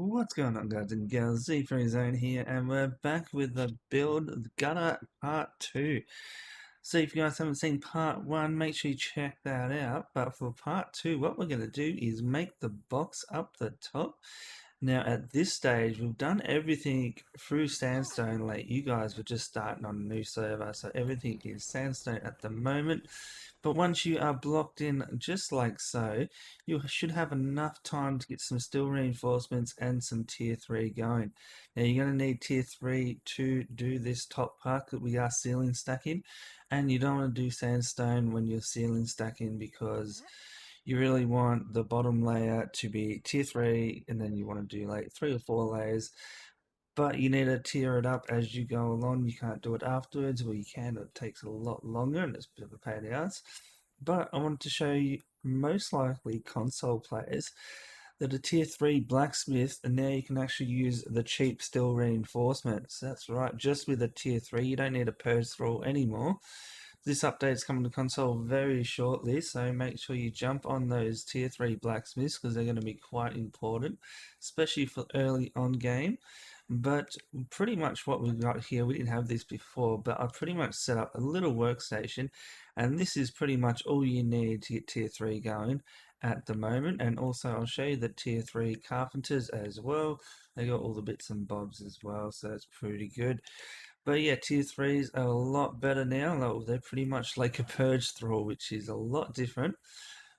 What's going on, guys and girls? ZfreeZone here, and we're back with the build gutter part 2. So if you guys haven't seen part 1, make sure you check that out. But for part 2, what we're going to do is make the box up the top. Now at this stage, we've done everything through sandstone. Like, you guys were just starting on a new server, so everything is sandstone at the moment. But once you are blocked in just like so, you should have enough time to get some steel reinforcements and some tier 3 going. Now you're going to need tier 3 to do this top part that we are ceiling stacking, and you don't want to do sandstone when you're ceiling stacking because you really want the bottom layer to be tier 3, and then you want to do like 3 or 4 layers. But you need to tier it up as you go along. You can't do it afterwards, or you can, it takes a lot longer and it's a bit of a pain in the ass. But I wanted to show you most likely console players that are tier 3 blacksmith, and now you can actually use the cheap steel reinforcements. That's right, just with a tier 3, you don't need a purge thrall anymore. This update is coming to console very shortly, so make sure you jump on those tier 3 blacksmiths because they're going to be quite important, especially for early on game. But pretty much what we've got here, we didn't have this before, but I've pretty much set up a little workstation, and this is pretty much all you need to get tier 3 going at the moment. And also I'll show you the tier 3 carpenters as well. They got all the bits and bobs as well, so that's pretty good. But yeah, tier 3s are a lot better now. They're pretty much like a purge thrall, which is a lot different.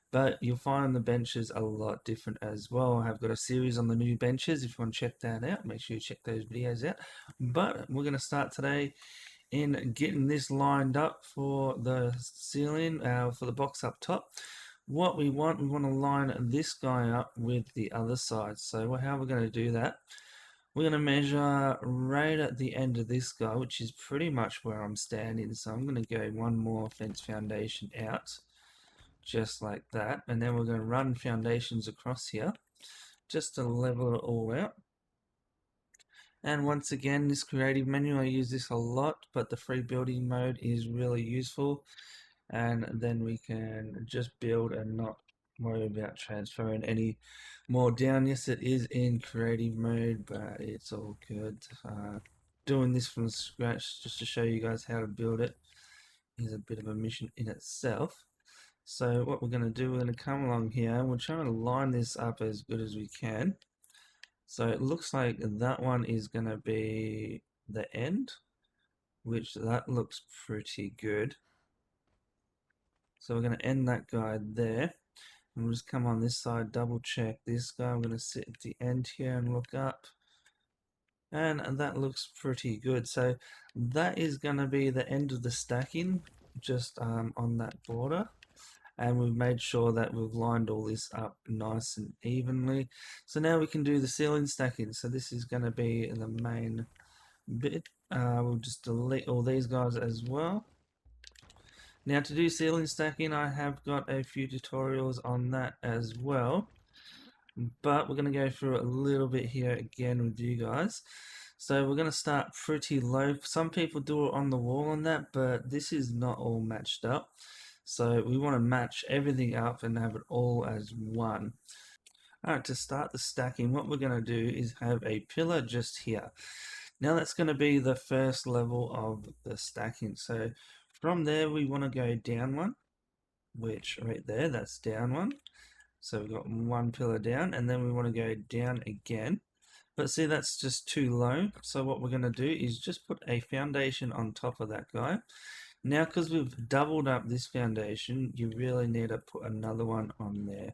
But you'll find the benches a lot different as well. I have got a series on the new benches. If you want to check that out, make sure you check those videos out. But we're going to start today in getting this lined up for the ceiling, for the box up top. What we want to line this guy up with the other side. So how we're going to do that, we're going to measure right at the end of this guy, which is pretty much where I'm standing. So I'm going to go one more fence foundation out, just like that. And then we're going to run foundations across here, just to level it all out. And once again, this creative menu, I use this a lot, but the free building mode is really useful. And then we can just build and not worry about transferring any more down. Yes, it is in creative mode, but it's all good. Doing this from scratch just to show you guys how to build it is a bit of a mission in itself. So what we're going to do, we're going to come along here and we're trying to line this up as good as we can. So it looks like that one is going to be the end, which that looks pretty good. So we're going to end that guy there. And we'll just come on this side, double check this guy. I'm going to sit at the end here and look up. And that looks pretty good. So that is going to be the end of the stacking, just on that border. And we've made sure that we've lined all this up nice and evenly. So now we can do the ceiling stacking. So this is going to be the main bit. We'll just delete all these guys as well. Now to do ceiling stacking, I have got a few tutorials on that as well, but we're going to go through it a little bit here again with you guys. So we're going to start pretty low. Some people do it on the wall on that, but this is not all matched up. So we want to match everything up and have it all as one. Alright, to start the stacking, what we're going to do is have a pillar just here. Now that's going to be the first level of the stacking. So from there we want to go down one, which right there, that's down one. So we've got one pillar down, and then we want to go down again. But see, that's just too low. So what we're going to do is just put a foundation on top of that guy. Now, because we've doubled up this foundation, you really need to put another one on there.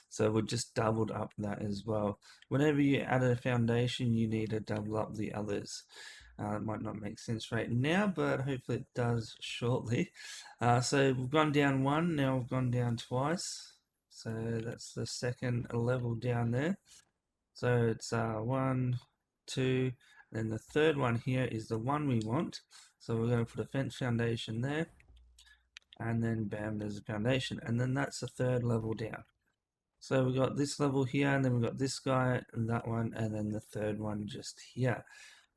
So we've just doubled up that as well. Whenever you add a foundation, you need to double up the others. It might not make sense right now, but hopefully it does shortly. So we've gone down one, now we've gone down twice. So that's the second level down there. So it's 1, 2, then the third one here is the one we want. So we're going to put a fence foundation there, and then bam, there's a foundation, and then that's the third level down. So we've got this level here, and then we've got this guy, and that one, and then the third one just here.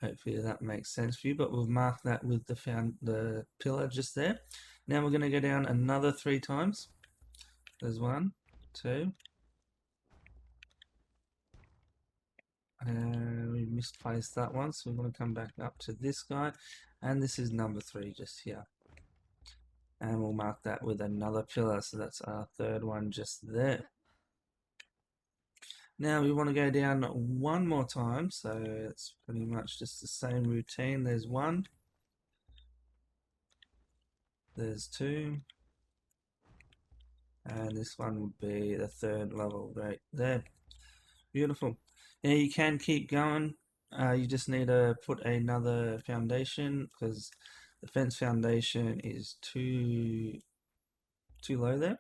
Hopefully that makes sense for you, but we've marked that with the pillar just there. Now we're going to go down another 3 times. There's 1, 2. We misplaced that one, so we want to come back up to this guy, and this is number 3 just here. And we'll mark that with another pillar, so that's our third one just there. Now we want to go down one more time, so it's pretty much just the same routine. There's 1, there's 2, and this one would be the 3rd level right there. Beautiful. Now you can keep going. You just need to put another foundation because the fence foundation is too low there.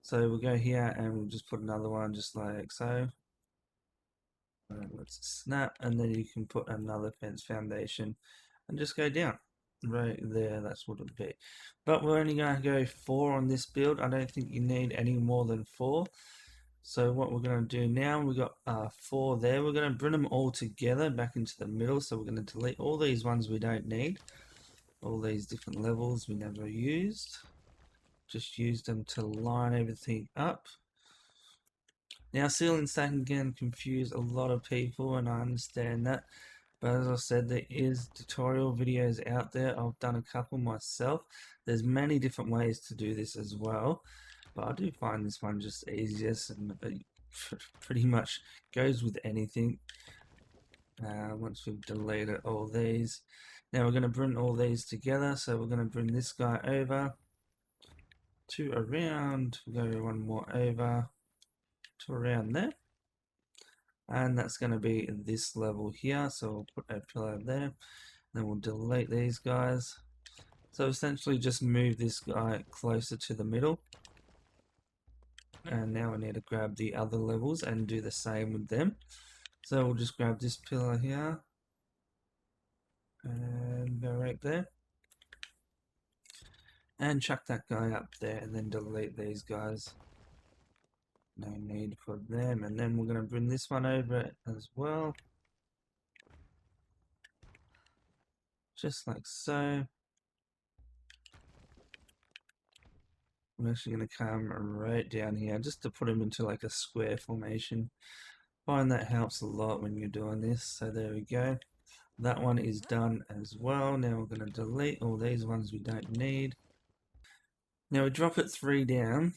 So we'll go here and we'll just put another one just like so. Let's snap, and then you can put another fence foundation and just go down right there. That's what it'll be, but we're only going to go 4 on this build. I don't think you need any more than 4. So what we're going to do now, we've got 4 there. We're going to bring them all together back into the middle. So we're going to delete all these ones we don't need, all these different levels we never used. Just use them to line everything up. Now, ceiling stacking can confuse a lot of people, and I understand that. But as I said, there is tutorial videos out there. I've done a couple myself. There's many different ways to do this as well. But I do find this one just easiest, and it pretty much goes with anything. Once we've deleted all these. Now we're going to bring all these together. So we're going to bring this guy over to around, we'll go one more over to around there, and that's going to be this level here. So we'll put a pillar there, then we'll delete these guys. So essentially just move this guy closer to the middle, and now we need to grab the other levels and do the same with them. So we'll just grab this pillar here and go right there and chuck that guy up there, and then delete these guys. No need for them. And then we're going to bring this one over as well, just like so. I'm actually going to come right down here just to put them into like a square formation. Find that helps a lot when you're doing this. So there we go. That one is done as well. Now we're going to delete all these ones we don't need. Now we drop it 3 down,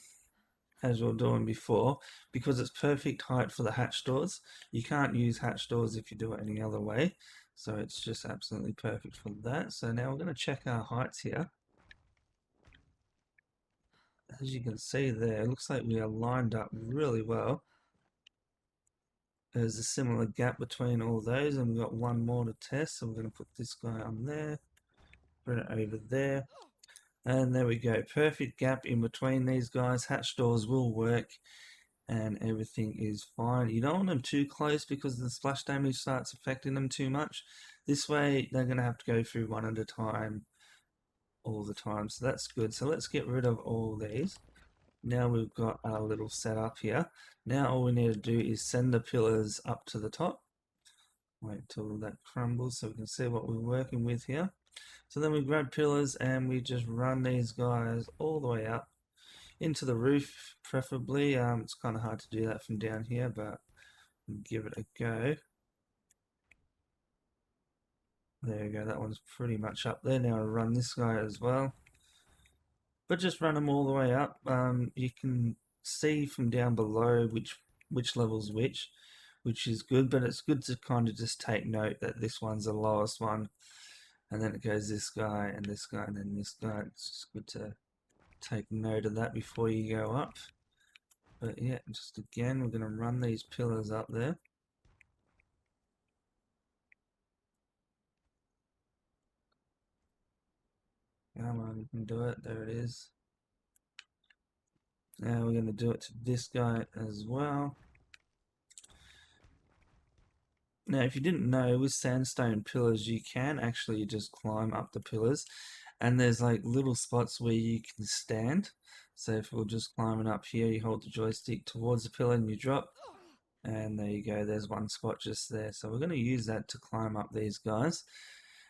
as we were doing before, because it's perfect height for the hatch doors. You can't use hatch doors if you do it any other way, so it's just absolutely perfect for that. So now we're going to check our heights here. As you can see there, it looks like we are lined up really well. There's a similar gap between all those, and we've got one more to test. So we're going to put this guy on there, bring it over there, and there we go. Perfect gap in between these guys. Hatch doors will work, and everything is fine. You don't want them too close because the splash damage starts affecting them too much. This way, they're going to have to go through one at a time all the time, so that's good. So let's get rid of all these. Now we've got our little setup here. Now all we need to do is send the pillars up to the top. Wait till that crumbles so we can see what we're working with here. So then we grab pillars and we just run these guys all the way up into the roof, preferably. It's kind of hard to do that from down here, but give it a go. There you go, that one's pretty much up there. Now I run this guy as well, but just run them all the way up. You can see from down below which level's which is good, but it's good to kind of just take note that this one's the lowest one, and then it goes this guy and this guy and then this guy. It's just good to take note of that before you go up. But yeah, just again, we're going to run these pillars up there. Come on, you can do it. There it is. Now we're going to do it to this guy as well. Now, if you didn't know, with sandstone pillars, you can actually just climb up the pillars, and there's like little spots where you can stand. So if we're just climbing up here, you hold the joystick towards the pillar and you drop, and there you go, there's one spot just there. So we're going to use that to climb up these guys,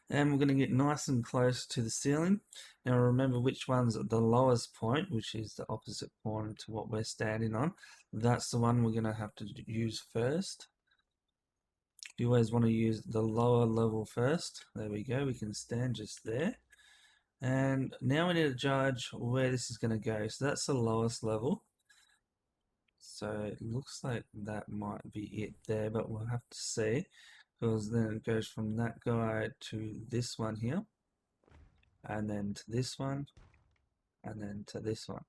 and we're going to get nice and close to the ceiling. Now remember which one's at the lowest point, which is the opposite corner to what we're standing on. That's the one we're going to have to use first. You always want to use the lower level first. There we go, we can stand just there. And now we need to judge where this is going to go. So that's the lowest level. So it looks like that might be it there, but we'll have to see, because then it goes from that guy to this one here, and then to this one, and then to this one.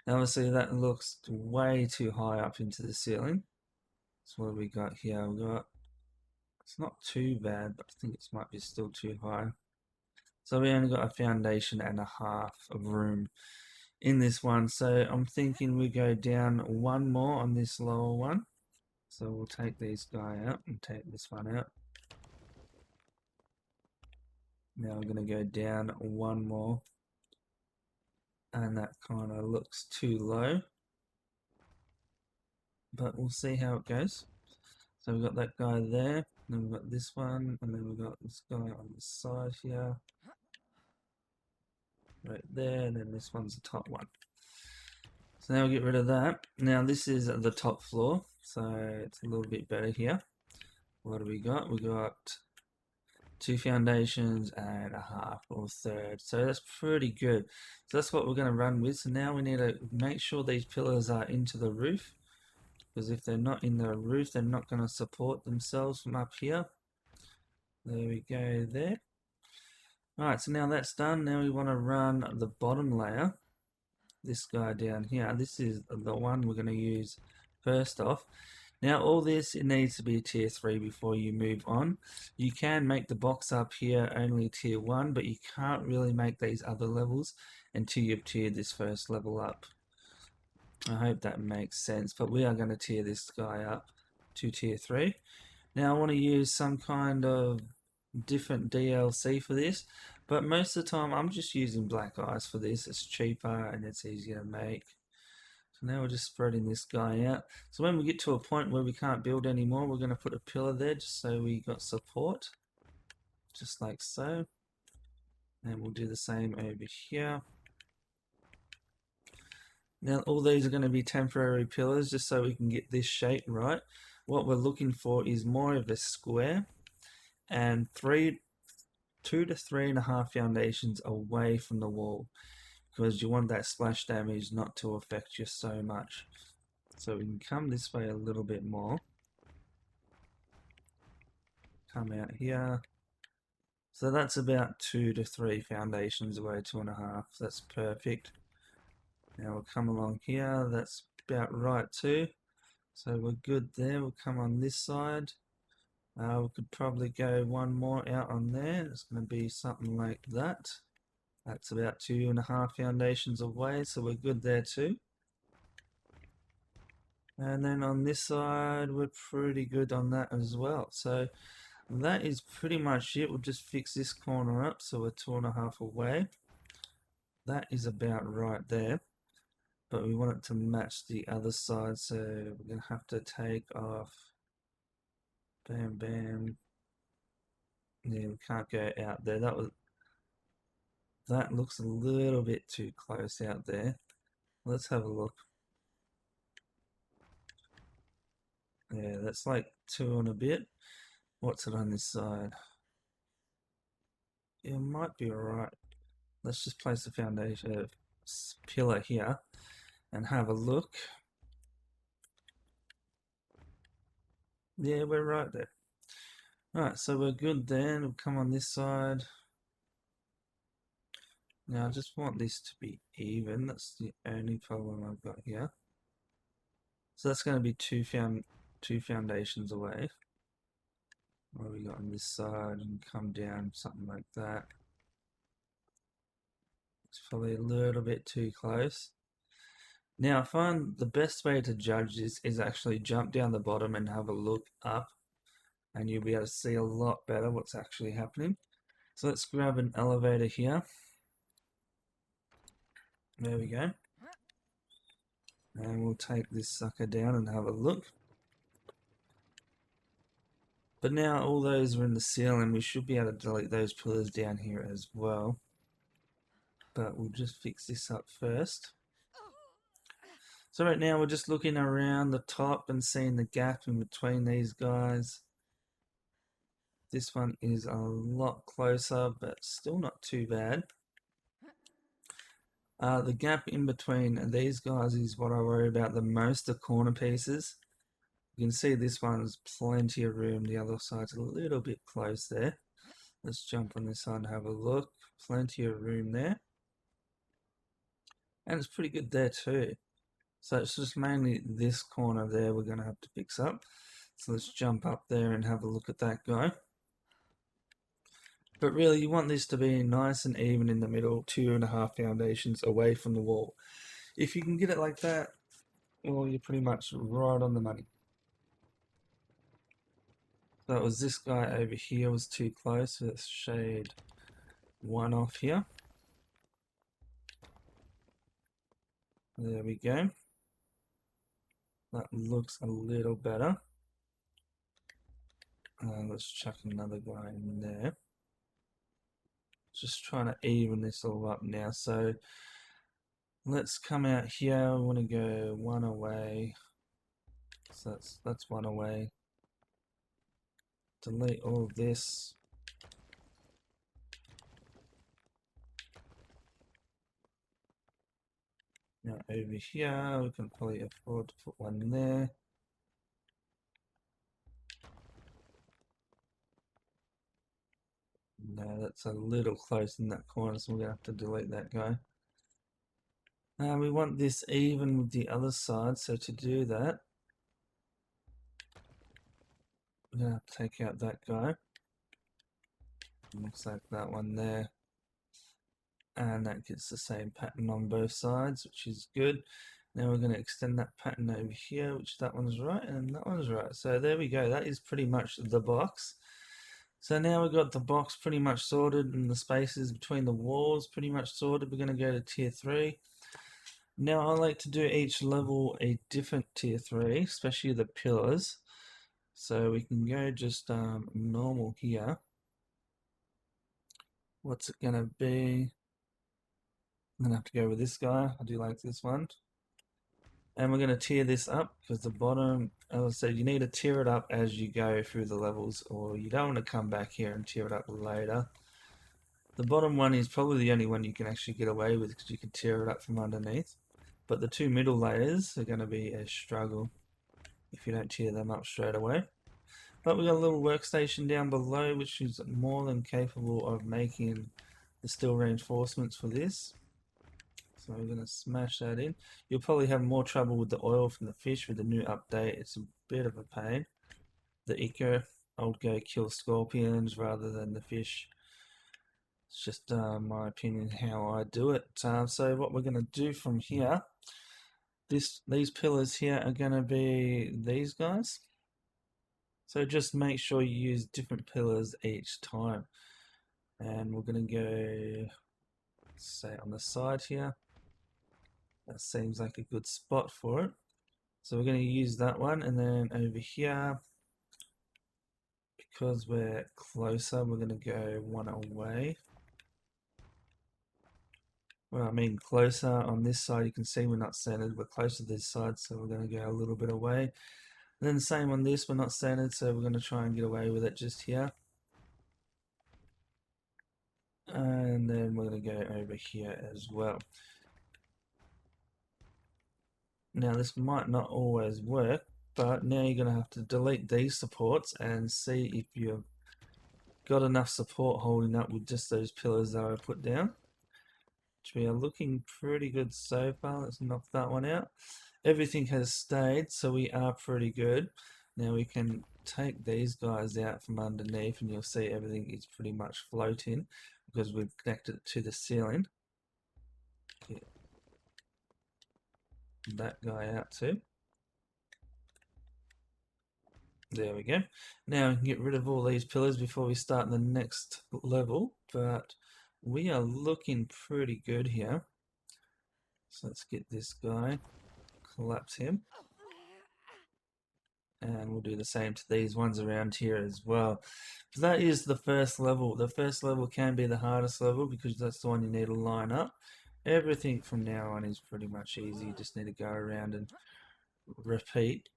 Now obviously that looks way too high up into the ceiling. So what have we got here? We got, it's not too bad, but I think it might be still too high. So we only got a foundation and a half of room in this one. So I'm thinking we go down one more on this lower one. So we'll take these guy out and take this one out. Now we're going to go down one more. And that kind of looks too low. But we'll see how it goes. So we've got that guy there. Then we've got this one. And then we've got this guy on the side here. Right there. And then this one's the top one. So now we'll get rid of that. Now this is the top floor. So it's a little bit better here. What do we got? We got 2 foundations and a half or third. So that's pretty good. So that's what we're going to run with. So now we need to make sure these pillars are into the roof. Because if they're not in the roof, they're not going to support themselves from up here. There we go there. Alright, so now that's done. Now we want to run the bottom layer. This guy down here. This is the one we're going to use first off. Now all this, it needs to be tier 3 before you move on. You can make the box up here only tier 1, but you can't really make these other levels until you've tiered this first level up. I hope that makes sense, but we are going to tier this guy up to tier 3. Now I want to use some kind of different DLC for this, but most of the time I'm just using black ice for this. It's cheaper and it's easier to make. So now we're just spreading this guy out. So when we get to a point where we can't build anymore, we're going to put a pillar there just so we got support. Just like so. And we'll do the same over here. Now all these are going to be temporary pillars just so we can get this shape right. What we're looking for is more of a square and 2 to 3.5 foundations away from the wall, because you want that splash damage not to affect you so much. So we can come this way a little bit more. Come out here. So that's about 2 to 3 foundations away, 2.5. That's perfect. Now we'll come along here. That's about right too. So we're good there. We'll come on this side. We could probably go one more out on there. It's going to be something like that. That's about 2.5 foundations away, so we're good there too. And then on this side, we're pretty good on that as well. So that is pretty much it. We'll just fix this corner up, so we're 2.5 away. That is about right there. But we want it to match the other side, so we're going to have to take off. Bam, bam. Yeah, we can't go out there. That looks a little bit too close out there. Let's have a look. Yeah, that's like 2 and a bit. What's it on this side? It might be alright. Let's just place the foundation pillar here and have a look. Yeah, we're right there. Alright, so we're good then. We'll come on this side. Now I just want this to be even. That's the only problem I've got here. So that's going to be 2 foundations away. What have we got on this side? And come down, something like that. It's probably a little bit too close. Now I find the best way to judge this is actually jump down the bottom and have a look up, and you'll be able to see a lot better what's actually happening. So let's grab an elevator here. There we go. And we'll take this sucker down and have a look. But now all those are in the ceiling, we should be able to delete those pillars down here as well. But we'll just fix this up first. So right now we're just looking around the top and seeing the gap in between these guys. This one is a lot closer, but still not too bad. The gap in between these guys is what I worry about the most, the corner pieces. You can see this one's plenty of room. The other side's a little bit close there. Let's jump on this side and have a look. Plenty of room there. And it's pretty good there too. So it's just mainly this corner there we're going to have to fix up. So let's jump up there and have a look at that guy. But really you want this to be nice and even in the middle, 2.5 foundations away from the wall. If you can get it like that, well, you're pretty much right on the money. So it was this guy over here was too close. So let's shade one off here. There we go. That looks a little better. Let's chuck another guy in there. Just trying to even this all up now. So let's come out here. I want to go one away. So that's one away. Delete all of this. Now over here, we can probably afford to put one there. No, that's a little close in that corner, so we're going to have to delete that guy. We want this even with the other side, so to do that, we're going to have to take out that guy. Looks like that one there. And that gets the same pattern on both sides, which is good. Now we're going to extend that pattern over here, which that one's right and that one's right. So there we go. That is pretty much the box. So now we've got the box pretty much sorted and the spaces between the walls pretty much sorted. We're going to go to tier 3. Now I like to do each level a different tier 3, especially the pillars. So we can go just normal here. What's it going to be? I'm going to have to go with this guy. I do like this one. And we're going to tier this up because the bottom, as I said, you need to tier it up as you go through the levels, or you don't want to come back here and tier it up later. The bottom one is probably the only one you can actually get away with because you can tier it up from underneath. But the two middle layers are going to be a struggle if you don't tier them up straight away. But we've got a little workstation down below which is more than capable of making the steel reinforcements for this. So we're going to smash that in. You'll probably have more trouble with the oil from the fish with the new update. It's a bit of a pain. The eco, I'll go kill scorpions rather than the fish. It's just my opinion how I do it. So what we're going to do from here, these pillars here are going to be these guys. So just make sure you use different pillars each time. And we're going to go, say, on the side here. That seems like a good spot for it. So we're going to use that one, and then over here, because we're closer, we're going to go one away. Well, I mean closer on this side, you can see we're not centered, we're closer to this side, so we're going to go a little bit away. And then same on this, we're not centered, so we're going to try and get away with it just here. And then we're going to go over here as well. Now this might not always work, but now you're going to have to delete these supports and see if you've got enough support holding up with just those pillars that I put down. Which we are looking pretty good so far. Let's knock that one out. Everything has stayed, so we are pretty good. Now we can take these guys out from underneath and you'll see everything is pretty much floating because we've connected it to the ceiling. Get that guy out too. There we go. Now we can get rid of all these pillars before we start the next level, but we are looking pretty good here. So let's get this guy, collapse him. And we'll do the same to these ones around here as well. So that is the first level. The first level can be the hardest level because that's the one you need to line up. everything from now on is pretty much easy. You just need to go around and repeat.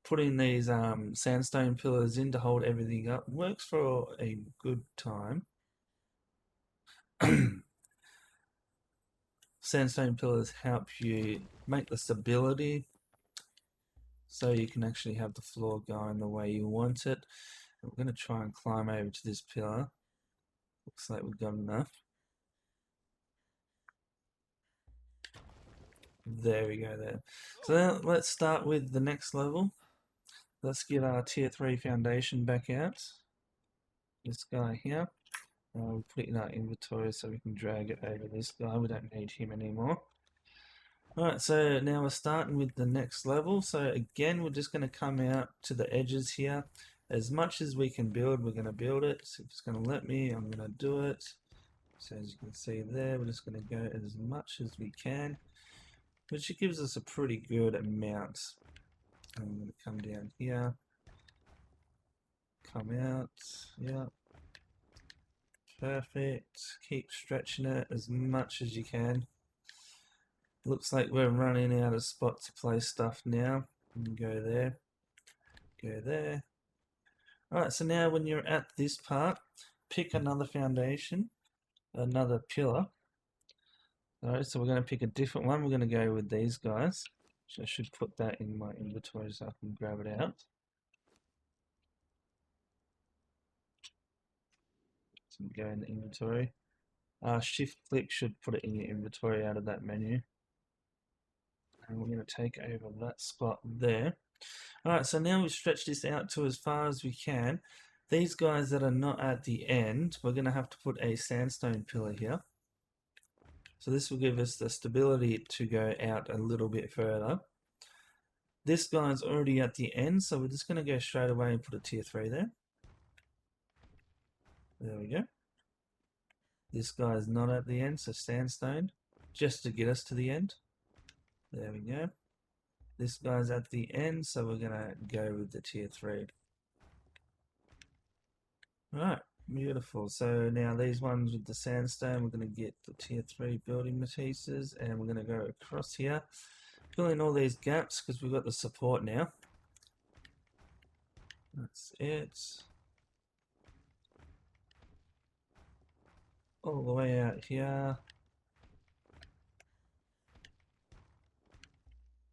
Putting these sandstone pillars in to hold everything up works for a good time. Sandstone pillars help you make the stability so you can actually have the floor going the way you want it. We're going to try and climb over to this pillar. Looks like we've got enough. There we go there. So now let's start with the next level. Let's get our tier 3 foundation back out. This guy here. We'll put it in our inventory so we can drag it over this guy. We don't need him anymore. Alright, so now we're starting with the next level. So again, we're just going to come out to the edges here. As much as we can build, we're going to build it. So if it's going to let me, I'm going to do it. So as you can see there, we're just going to go as much as we can, which gives us a pretty good amount. I'm going to come down here, come out, yeah, perfect. Keep stretching it as much as you can. Looks like we're running out of spot to place stuff now. Go there, go there. Alright, so now when you're at this part, pick another foundation, another pillar. Alright, so we're going to pick a different one. We're going to go with these guys. So I should put that in my inventory so I can grab it out. So we go in the inventory. Shift click should put it in your inventory out of that menu. And we're going to take over that spot there. Alright, so now we've stretched this out to as far as we can. These guys that are not at the end, we're going to have to put a sandstone pillar here. So this will give us the stability to go out a little bit further. This guy's already at the end, so we're just going to go straight away and put a tier 3 there. There we go. This guy is not at the end, so sandstone, just to get us to the end. There we go. This guy's at the end, so we're going to go with the tier 3. Alright, beautiful. So now these ones with the sandstone, we're going to get the tier 3 building materials, and we're going to go across here. Fill in all these gaps because we've got the support now. That's it. All the way out here.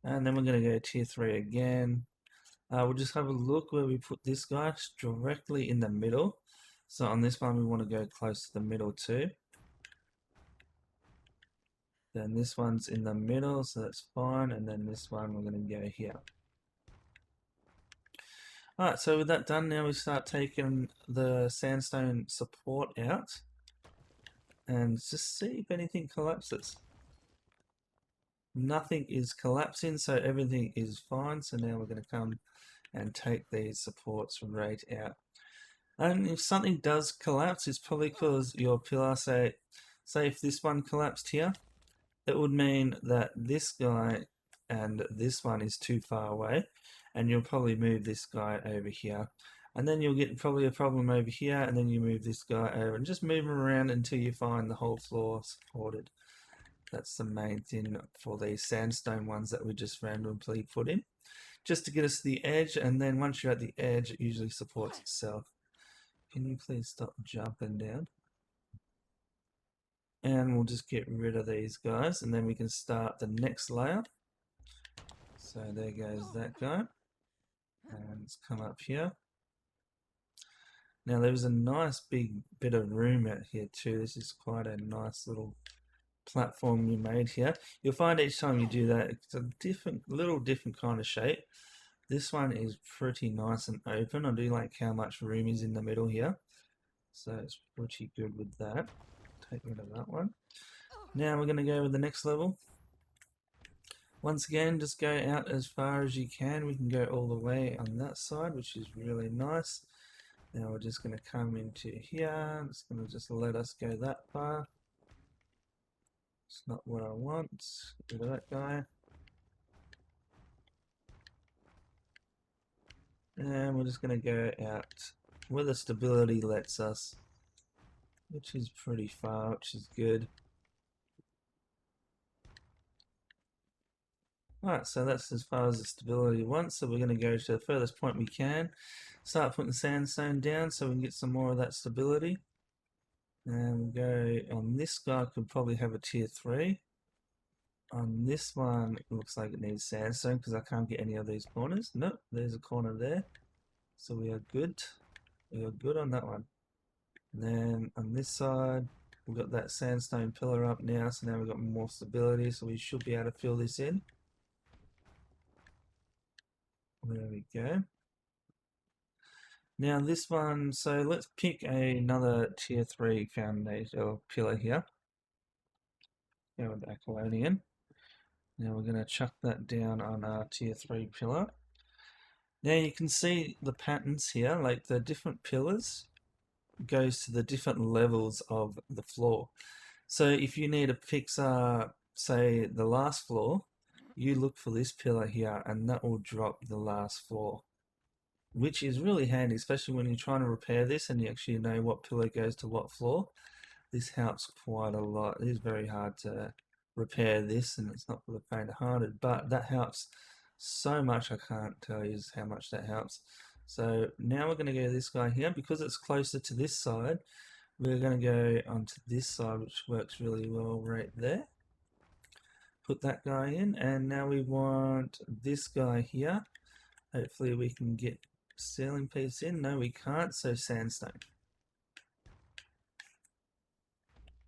And then we're going to go tier 3 again. We'll just have a look where we put this guy directly in the middle. So on this one we want to go close to the middle too. Then this one's in the middle, so that's fine. And then this one we're going to go here. Alright, so with that done, now we start taking the sandstone support out. And just see if anything collapses. Nothing is collapsing, so everything is fine. So now we're going to come and take these supports right out. And if something does collapse, it's probably because your pillar, say if this one collapsed here, it would mean that this guy and this one is too far away, and you'll probably move this guy over here. And then you'll get probably a problem over here, and then you move this guy over, and just move them around until you find the whole floor supported. That's the main thing for these sandstone ones that we just randomly put in, just to get us to the edge. And then once you're at the edge, it usually supports itself. Can you please stop jumping down? And we'll just get rid of these guys, and then we can start the next layer. So there goes that guy. And let's come up here. Now there's a nice big bit of room out here too. This is quite a nice little platform you made here. You'll find each time you do that, it's a little different kind of shape. This one is pretty nice and open. I do like how much room is in the middle here. So it's pretty good with that. Take rid of that one. Now we're going to go with the next level. Once again, just go out as far as you can. We can go all the way on that side, which is really nice. Now we're just going to come into here. It's going to just let us go that far. It's not what I want. Get rid of that guy. And we're just going to go out where the stability lets us, which is pretty far, which is good. Alright, so that's as far as the stability wants, so we're going to go to the furthest point we can, start putting the sandstone down so we can get some more of that stability. And we'll go on this guy, could probably have a tier 3. On this one, it looks like it needs sandstone because I can't get any of these corners. Nope, there's a corner there. So we are good. We are good on that one. And then on this side, we've got that sandstone pillar up now, so now we've got more stability, so we should be able to fill this in. There we go. Now this one, so let's pick another tier 3 foundation or pillar here. Go with Aquilonian. Now we're going to chuck that down on our tier 3 pillar. Now you can see the patterns here, like the different pillars goes to the different levels of the floor. So if you need to fix, say, the last floor, you look for this pillar here and that will drop the last floor, which is really handy, especially when you're trying to repair this and you actually know what pillar goes to what floor. This helps quite a lot. It is very hard to repair this and it's not for the faint-hearted, but that helps so much. I can't tell you how much that helps. So now we're going to go to this guy here. Because it's closer to this side, we're going to go onto this side, which works really well right there. Put that guy in, and now we want this guy here. Hopefully we can get ceiling piece in. No, we can't, so sandstone.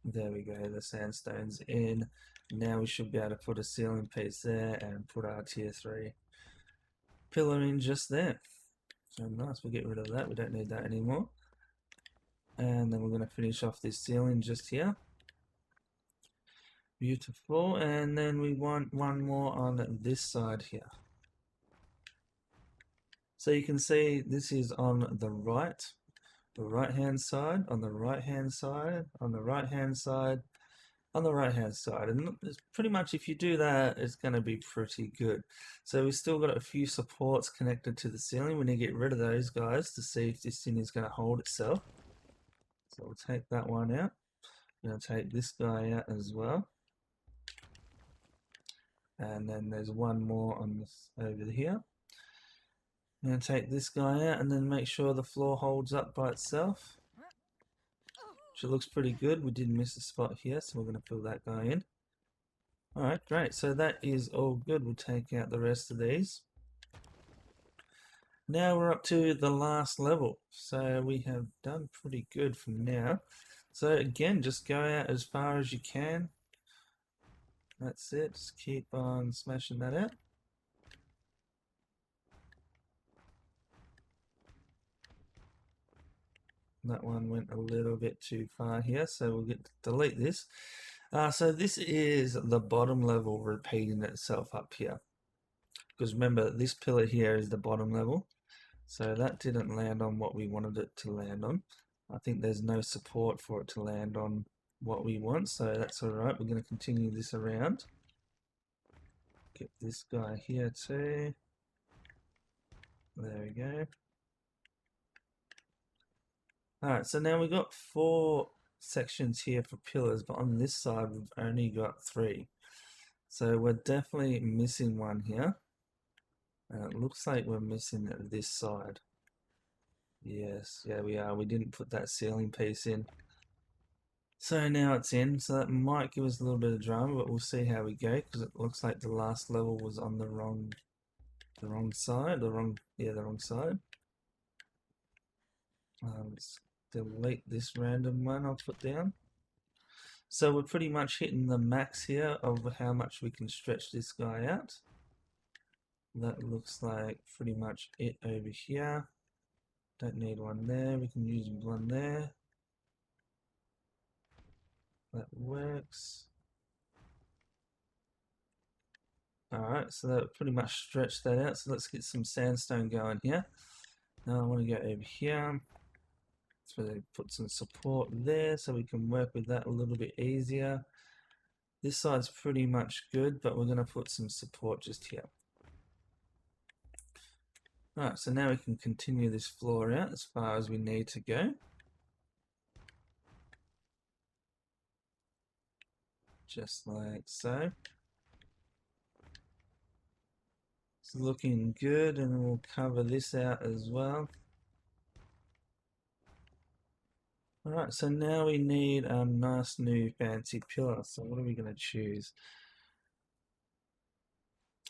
There we go, the sandstone's in. Now we should be able to put a ceiling piece there and put our tier 3 pillar in just there. So nice, we'll get rid of that, we don't need that anymore. And then we're going to finish off this ceiling just here. Beautiful, and then we want one more on this side here. So you can see this is on the right hand side, on the right hand side, on the right hand side, on the right hand side, and it's pretty much, if you do that, it's going to be pretty good. So we've still got a few supports connected to the ceiling. We need to get rid of those guys to see if this thing is going to hold itself. So we'll take that one out. I'm going to take this guy out as well. And then there's one more on this over here. I'm going to take this guy out and then make sure the floor holds up by itself. Which it looks pretty good. We did miss a spot here, so we're going to fill that guy in. Alright, great. So that is all good. We'll take out the rest of these. Now we're up to the last level. So we have done pretty good from now. So again, just go out as far as you can. That's it. Just keep on smashing that out. That one went a little bit too far here, so we'll get to delete this. So this is the bottom level repeating itself up here. Because remember, this pillar here is the bottom level. So that didn't land on what we wanted it to land on. I think there's no support for it to land on what we want, so that's alright. We're going to continue this around. Get this guy here too. There we go. Alright, so now we've got 4 sections here for pillars, but on this side we've only got 3. So we're definitely missing one here. And it looks like we're missing this side. Yes, yeah we are. We didn't put that ceiling piece in. So now it's in, so that might give us a little bit of drama, but we'll see how we go, because it looks like the last level was on the wrong side, the wrong side. Let's delete this random one I'll put down. So we're pretty much hitting the max here of how much we can stretch this guy out. That looks like pretty much it over here. Don't need one there, we can use one there. That works. Alright, so that pretty much stretched that out. So let's get some sandstone going here. Now I want to go over here. So they put some support there so we can work with that a little bit easier. This side's pretty much good, but we're going to put some support just here. Alright, so now we can continue this floor out as far as we need to go. Just like so. It's looking good, and we'll cover this out as well. Alright, so now we need a nice new fancy pillar. So what are we going to choose?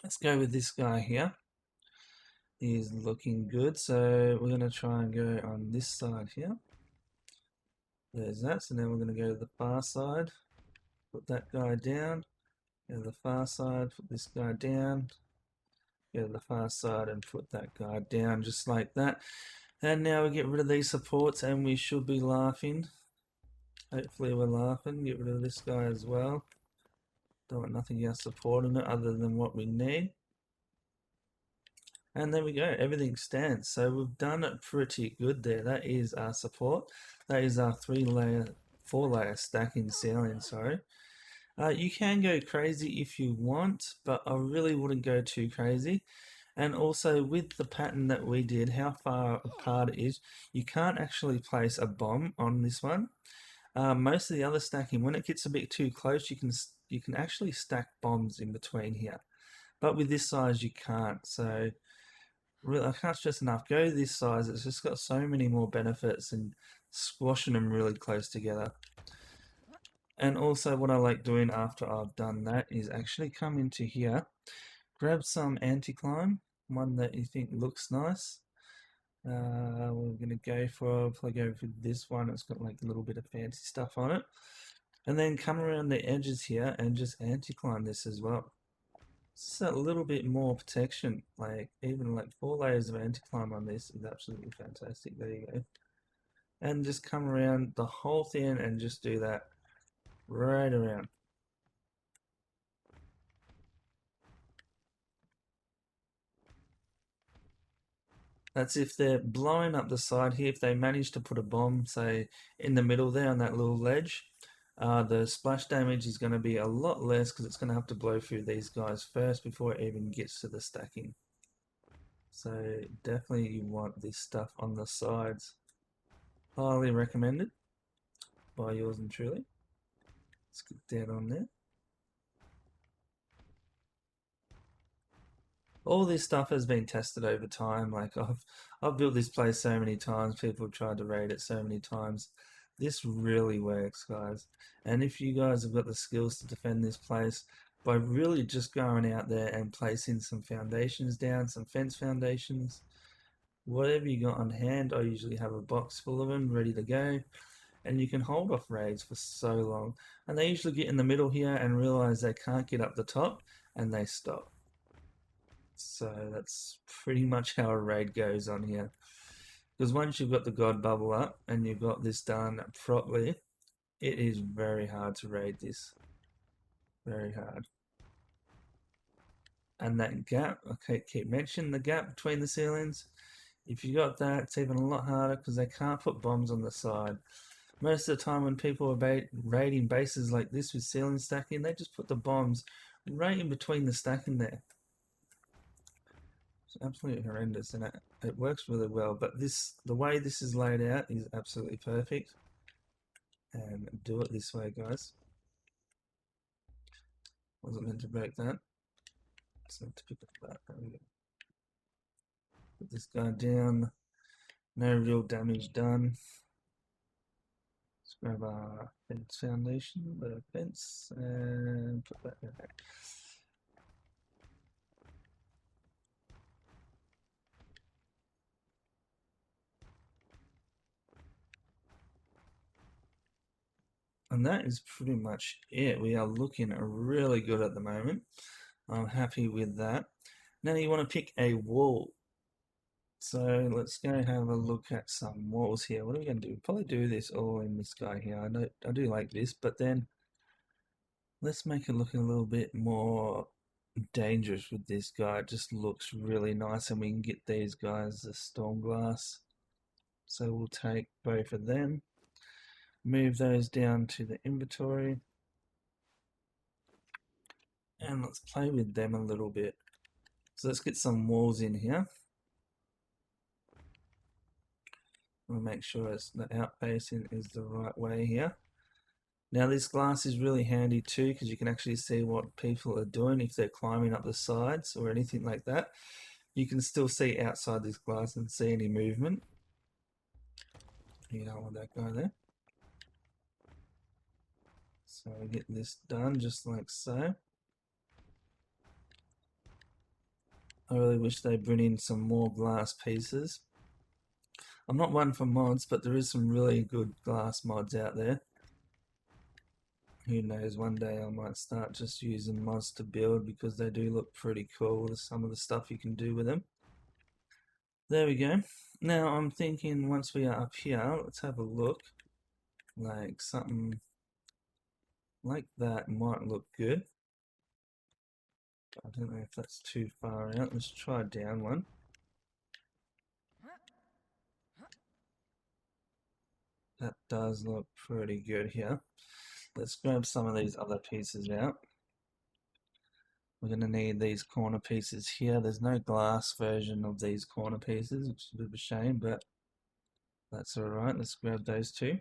Let's go with this guy here. He's looking good, so we're going to try and go on this side here. There's that, so now we're going to go to the far side, put that guy down, go to the far side, put this guy down, go to the far side and put that guy down, just like that. And now we get rid of these supports and we should be laughing. Hopefully we're laughing. Get rid of this guy as well. Don't want nothing else supporting it other than what we need. And there we go, everything stands. So we've done it pretty good there. That is our support. That is our 4-layer stacking ceiling, sorry. You can go crazy if you want, but I really wouldn't go too crazy. And also with the pattern that we did, how far apart it is, you can't actually place a bomb on this one. Most of the other stacking, when it gets a bit too close, you can actually stack bombs in between here. But with this size, you can't. So really, I can't stress enough, go this size. It's just got so many more benefits and squashing them really close together. And also what I like doing after I've done that is actually come into here, grab some anti-climb, one that you think looks nice. We're going to go for this one. It's got like a little bit of fancy stuff on it. And then come around the edges here and just anti-climb this as well. Just a little bit more protection, like even like 4 layers of anti-climb on this is absolutely fantastic. There you go. And just come around the whole thing and just do that right around. That's if they're blowing up the side here. If they manage to put a bomb, say, in the middle there on that little ledge, the splash damage is going to be a lot less because it's going to have to blow through these guys first before it even gets to the stacking. So definitely you want this stuff on the sides. Highly recommended by yours and truly. Let's get down on there. All this stuff has been tested over time. Like I've built this place so many times. People have tried to raid it so many times. This really works, guys. And if you guys have got the skills to defend this place by really just going out there and placing some foundations down, some fence foundations, whatever you got on hand, I usually have a box full of them ready to go. And you can hold off raids for so long. And they usually get in the middle here and realize they can't get up the top and they stop. So that's pretty much how a raid goes on here. Because once you've got the god bubble up and you've got this done properly, it is very hard to raid this. Very hard. And that gap, okay, keep mentioning the gap between the ceilings. If you got that, it's even a lot harder because they can't put bombs on the side. Most of the time when people are raiding bases like this with ceiling stacking, they just put the bombs right in between the stacking there. It's absolutely horrendous, and it works really well. But the way this is laid out is absolutely perfect. And do it this way, guys. Wasn't meant to break that. Just meant to pick up that. There we go. Put this guy down. No real damage done. Let's grab our fence foundation, the fence, and put that in there. And that is pretty much it. We are looking really good at the moment. I'm happy with that. Now you want to pick a wall. So let's go have a look at some walls here. What are we going to do? Probably do this all in this guy here. I do like this, but then let's make it look a little bit more dangerous with this guy. It just looks really nice, and we can get these guys the storm glass. So we'll take both of them, move those down to the inventory, and let's play with them a little bit. So let's get some walls in here. We'll make sure the outfacing is the right way here. Now this glass is really handy too because you can actually see what people are doing if they're climbing up the sides or anything like that. You can still see outside this glass and see any movement. You don't want that guy there. So we get this done just like so. I really wish they'd bring in some more glass pieces. I'm not one for mods, but there is some really good glass mods out there. Who knows, one day I might start just using mods to build because they do look pretty cool with some of the stuff you can do with them. There we go. Now I'm thinking once we are up here, let's have a look. Like something like that might look good. I don't know if that's too far out. Let's try down one. That does look pretty good here. Let's grab some of these other pieces out. We're going to need these corner pieces here. There's no glass version of these corner pieces, which is a bit of a shame, but that's alright. Let's grab those two.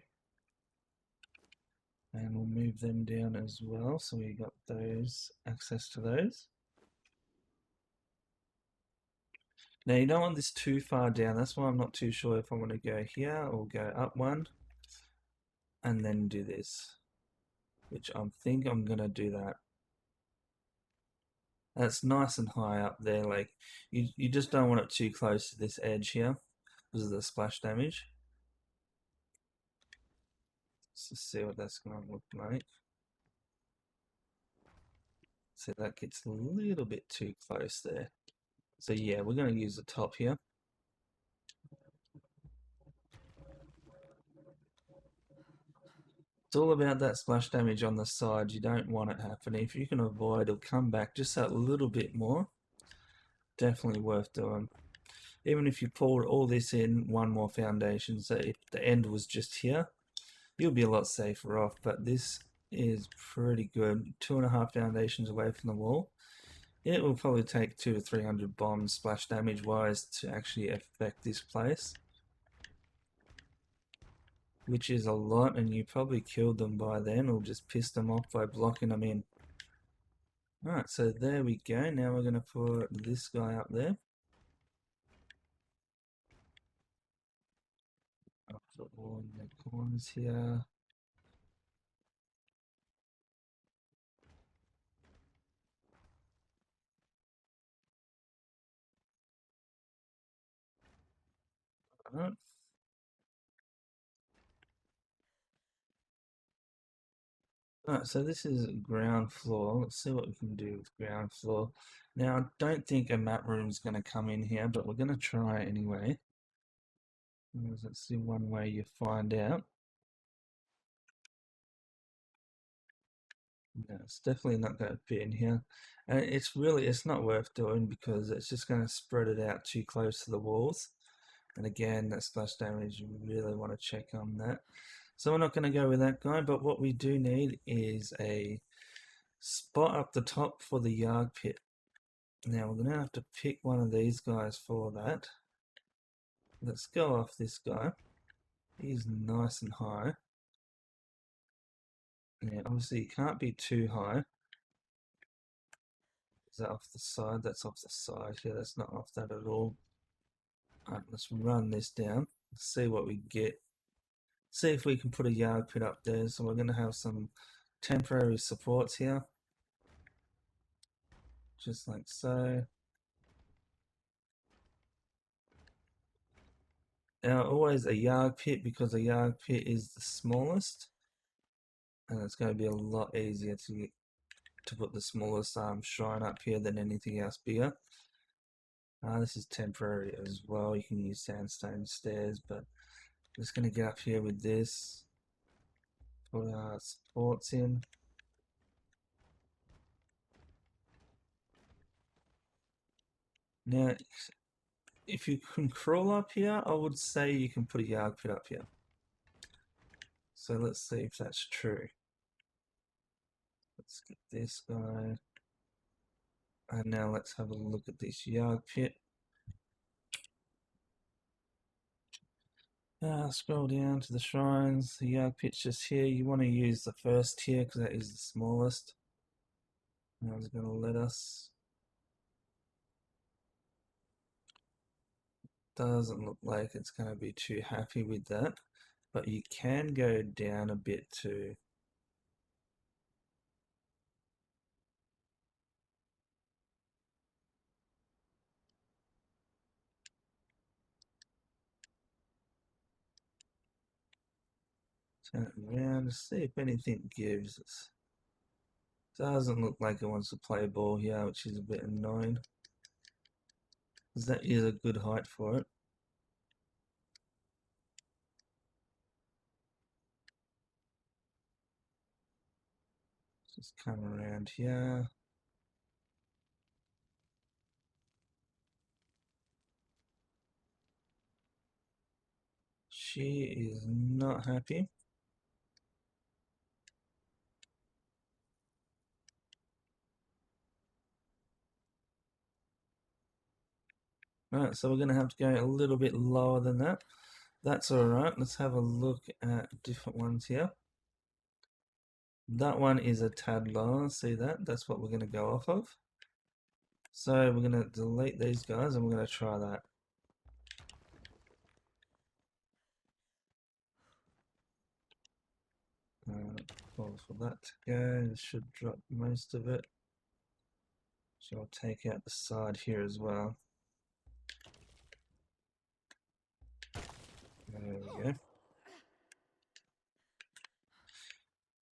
And we'll move them down as well, so we got those, access to those. Now you don't want this too far down, that's why I'm not too sure if I want to go here or go up one and then do this, which I think I'm going to do that. That's nice and high up there, like you just don't want it too close to this edge here because of the splash damage. Let's just see what that's going to look like. So that gets a little bit too close there. So yeah, we're going to use the top here. It's all about that splash damage on the side. You don't want it happening. If you can avoid, it'll come back just that little bit more. Definitely worth doing. Even if you poured all this in, one more foundation, so if the end was just here, you'll be a lot safer off. But this is pretty good. 2.5 foundations away from the wall. It will probably take 200 to 300 bombs splash damage wise to actually affect this place, which is a lot, and you probably killed them by then or just pissed them off by blocking them in. Alright, so there we go. Now we're going to put this guy up there. I'll put all in the corners here. Alright. Alright, so this is ground floor. Let's see what we can do with ground floor. Now, I don't think a map room is going to come in here, but we're going to try it anyway. Let's see one way you find out. No, it's definitely not going to fit in here. And it's not worth doing because it's just going to spread it out too close to the walls. And again, that splash damage, you really want to check on that. So we're not going to go with that guy, but what we do need is a spot up the top for the yard pit. Now we're going to have to pick one of these guys for that. Let's go off this guy. He's nice and high. Yeah, obviously it can't be too high. Is that off the side? That's off the side. Yeah, that's not off that at all. Alright, let's run this down. Let's see what we get. See if we can put a yard pit up there. So we're going to have some temporary supports here. Just like so. Now always a yard pit because a yard pit is the smallest. And it's going to be a lot easier to put the smallest shrine up here than anything else bigger. This is temporary as well. You can use sandstone stairs, but I'm just going to get up here with this. Put our supports in. Now, if you can crawl up here, I would say you can put a yard pit up here. So let's see if that's true. Let's get this guy. And now let's have a look at this yard pit. Scroll down to the shrines, the yard pit's just here. You want to use the first tier because that is the smallest. I was going to let us. Doesn't look like it's going to be too happy with that, but you can go down a bit too. Turn it around to see if anything gives us. Doesn't look like it wants to play ball here, which is a bit annoying, because that is a good height for it. Just come around here. She is not happy. Alright, so we're going to have to go a little bit lower than that. That's alright. Let's have a look at different ones here. That one is a tad lower. See that? That's what we're going to go off of. So we're going to delete these guys and we're going to try that. Pause for that to go. It should drop most of it. So I'll take out the side here as well. There we go.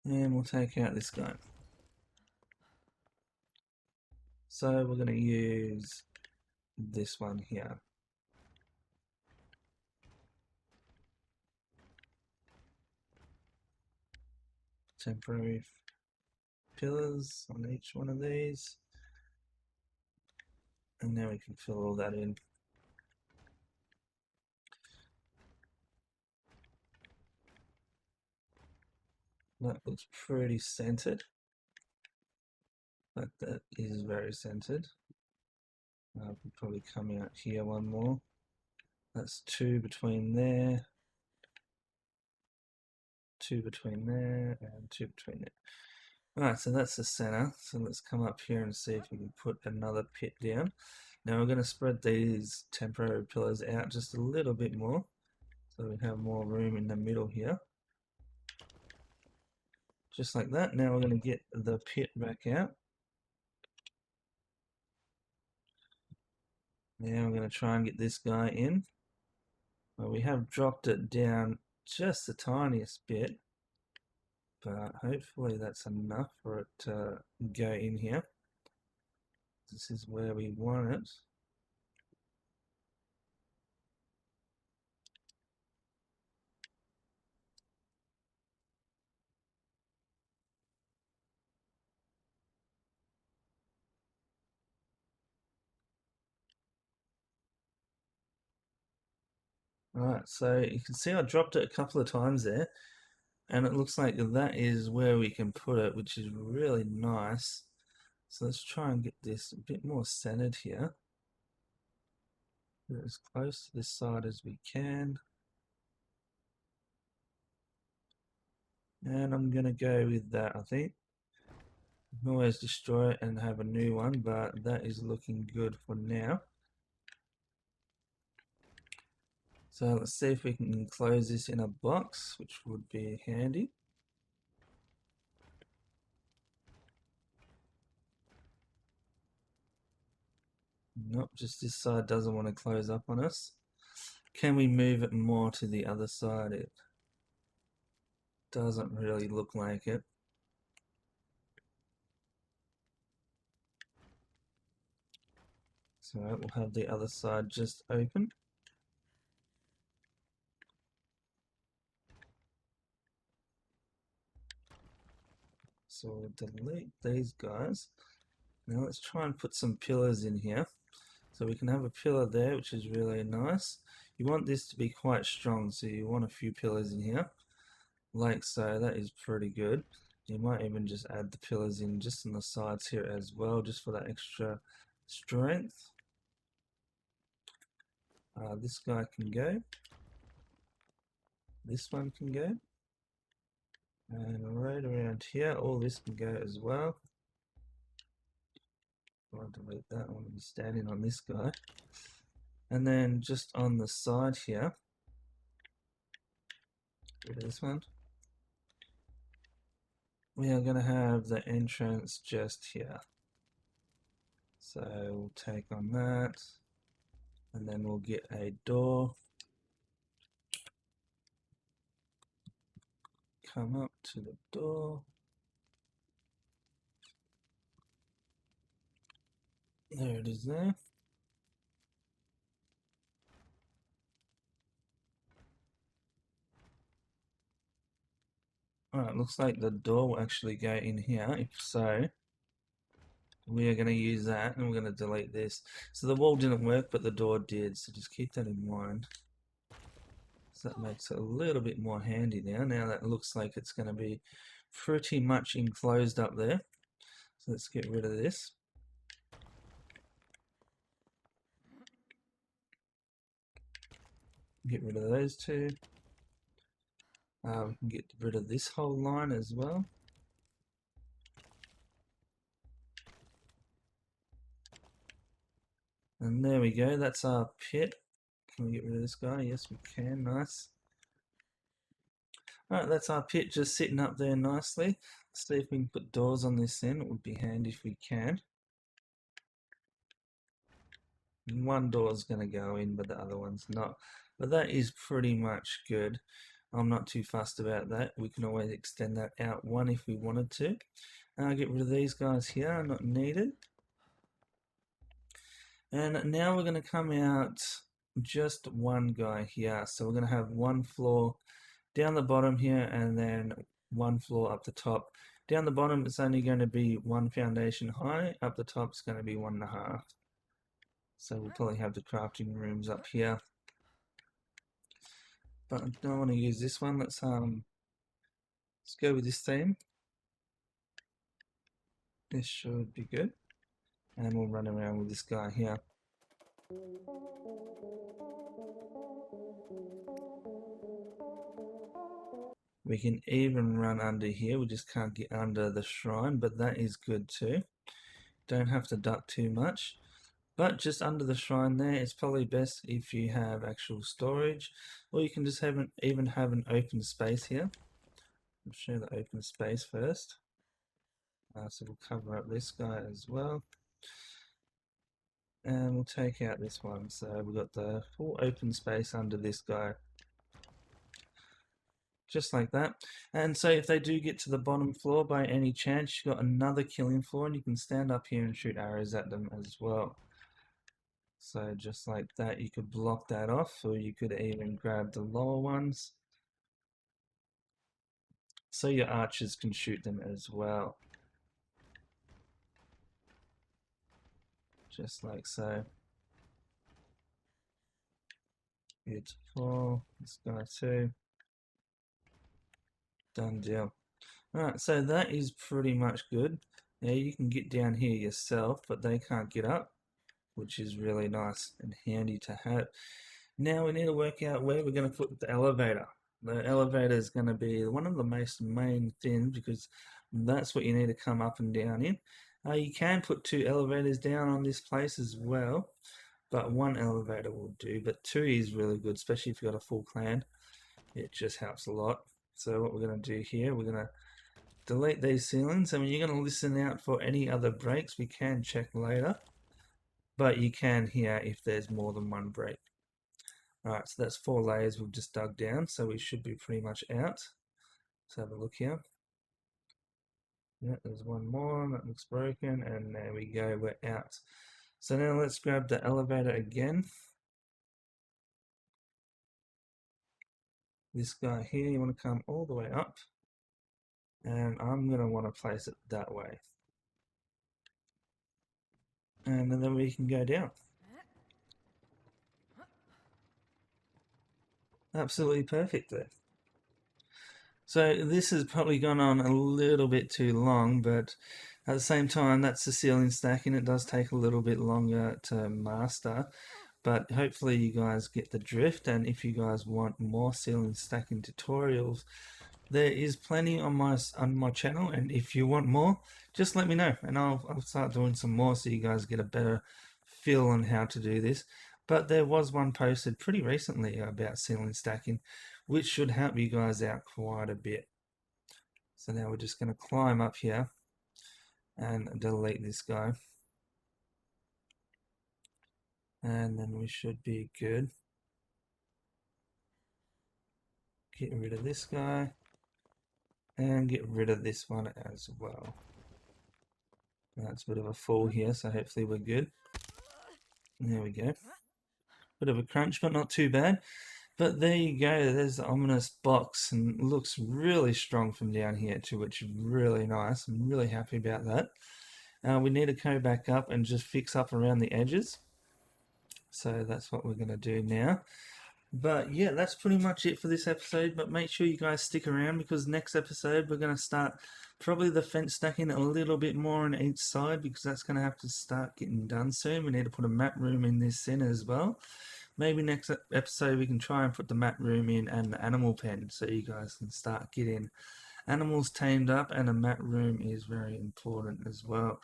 And we'll take out this guy. So we're going to use this one here. Temporary pillars on each one of these. And now we can fill all that in. That looks pretty centered. But that is very centered. We'll probably come out here one more. That's 2 between there. 2 between there and 2 between there. Alright, so that's the center. So let's come up here and see if we can put another pit down. Now we're going to spread these temporary pillars out just a little bit more, so we have more room in the middle here. Just like that. Now we're going to get the pit back out. Now we're going to try and get this guy in. Well, we have dropped it down just the tiniest bit, but hopefully that's enough for it to go in here. This is where we want it. Alright, so you can see I dropped it a couple of times there, and it looks like that is where we can put it, which is really nice. So let's try and get this a bit more centered here. Get as close to this side as we can. And I'm going to go with that, I think. You can always destroy it and have a new one, but that is looking good for now. So let's see if we can enclose this in a box, which would be handy. Nope, just this side doesn't want to close up on us. Can we move it more to the other side? It doesn't really look like it. So we'll have the other side just open. So we'll delete these guys. Now let's try and put some pillars in here. So we can have a pillar there, which is really nice. You want this to be quite strong, so you want a few pillars in here. Like so, that is pretty good. You might even just add the pillars in just on the sides here as well, just for that extra strength. This guy can go. This one can go. And right around here, all this can go as well. I'll delete that one and standing on this guy. And then just on the side here, this one, we are going to have the entrance just here. So we'll take on that, and then we'll get a door. Come up to the door. There it is there. Alright, looks like the door will actually go in here. If so, we are going to use that and we're going to delete this. So the wall didn't work, but the door did. So just keep that in mind. So that makes it a little bit more handy now. Now that looks like it's going to be pretty much enclosed up there. So let's get rid of this. Get rid of those two. We can get rid of this whole line as well. And there we go, that's our pit. Can we get rid of this guy? Yes, we can. Nice. Alright, that's our pit just sitting up there nicely. Let's see if we can put doors on this end. It would be handy if we can. One door is going to go in, but the other one's not. But that is pretty much good. I'm not too fussed about that. We can always extend that out one if we wanted to. Get rid of these guys here, not needed. And now we're going to come out just one guy here. So we're going to have one floor down the bottom here and then one floor up the top. Down the bottom it's only going to be one foundation high. Up the top it's going to be 1.5. So we'll probably have the crafting rooms up here. But I don't want to use this one. Let's go with this theme. This should be good. And we'll run around with this guy here. We can even run under here. We just can't get under the shrine, but that is good too. Don't have to duck too much. But just under the shrine there, it's probably best if you have actual storage, or you can just even have an open space here. I'll show the open space first. So we'll cover up this guy as well. And we'll take out this one. So we've got the full open space under this guy. Just like that. And so if they do get to the bottom floor by any chance, you've got another killing floor and you can stand up here and shoot arrows at them as well. So just like that, you could block that off, or you could even grab the lower ones so your archers can shoot them as well. Just like so. Beautiful. This guy too. Done deal. Alright, so that is pretty much good. Now you can get down here yourself, but they can't get up, which is really nice and handy to have. Now we need to work out where we're going to put the elevator. The elevator is going to be one of the most main things because that's what you need to come up and down in. You can put 2 elevators down on this place as well, but 1 elevator will do. But 2 is really good, especially if you've got a full clan. It just helps a lot. So what we're going to do here, we're going to delete these ceilings. I mean, you're going to listen out for any other breaks. We can check later, but you can hear if there's more than 1 break. Alright, so that's 4 layers we've just dug down, so we should be pretty much out. Let's have a look here. Yeah, there's 1 more, that looks broken, and there we go, we're out. So now let's grab the elevator again. This guy here, you want to come all the way up, and I'm going to want to place it that way. And then we can go down. Absolutely perfect there. So this has probably gone on a little bit too long, but at the same time, that's the ceiling stack, and it does take a little bit longer to master. but hopefully you guys get the drift. And if you guys want more ceiling stacking tutorials, there is plenty on my channel, and if you want more, just let me know and I'll start doing some more so you guys get a better feel on how to do this. But there was one posted pretty recently about ceiling stacking, which should help you guys out quite a bit. So now we're just going to climb up here and delete this guy, and then we should be good. Get rid of this guy and get rid of this one as well. That's a bit of a fall here, so hopefully we're good. There we go. Bit of a crunch, but not too bad. But there you go, there's the ominous box, and it looks really strong from down here too, which is really nice. I'm really happy about that. We need to go back up and just fix up around the edges. So that's what we're going to do now. But yeah, that's pretty much it for this episode. But make sure you guys stick around, because next episode we're going to start probably the fence stacking a little bit more on each side, because that's going to have to start getting done soon. We need to put a map room in this center as well. Maybe next episode we can try and put the map room in and the animal pen, so you guys can start getting animals tamed up, and a map room is very important as well.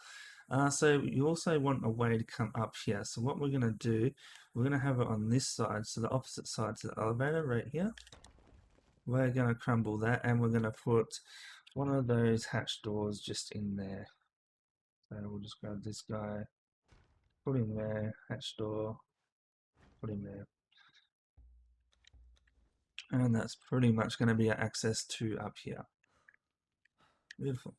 So you also want a way to come up here. So what we're going to do, we're going to have it on this side, so the opposite side to the elevator right here. We're going to crumble that, and we're going to put one of those hatch doors just in there. So we'll just grab this guy, put him there, hatch door, put him there. And that's pretty much going to be our access to up here. Beautiful.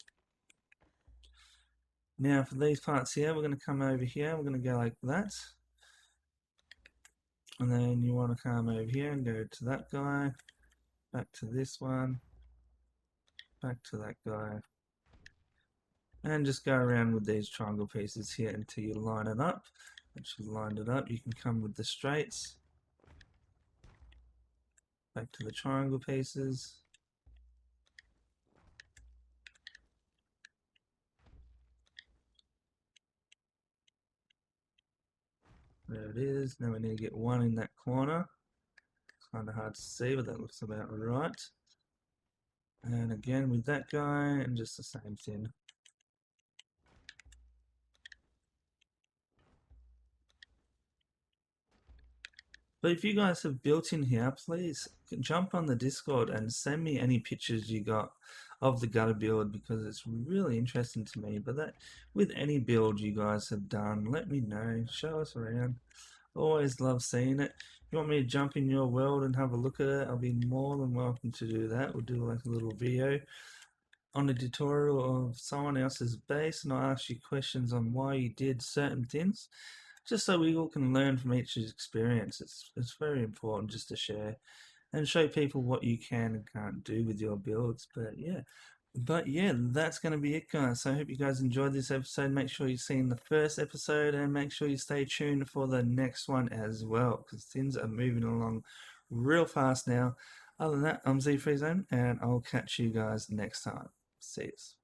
Now for these parts here, we're going to come over here, we're going to go like that. And then you want to come over here and go to that guy, back to this one, back to that guy. And just go around with these triangle pieces here until you line it up. Once you've lined it up, you can come with the straights, back to the triangle pieces. There it is. Now we need to get one in that corner. It's kind of hard to see, but that looks about right. And again with that guy, and just the same thing. But if you guys have built in here, please jump on the Discord and send me any pictures you got of the gutter build, because it's really interesting to me. But that, with any build you guys have done, let me know, show us around. Always love seeing it. If you want me to jump in your world and have a look at it, I'll be more than welcome to do that. We'll do like a little video on a tutorial of someone else's base, and I'll ask you questions on why you did certain things, just so we all can learn from each experience. It's very important just to share and show people what you can and can't do with your builds. But yeah, that's going to be it, guys. So I hope you guys enjoyed this episode. Make sure you've seen the first episode, and make sure you stay tuned for the next one as well, because things are moving along real fast now. Other than that, I'm ZfreeZone, and I'll catch you guys next time. See you.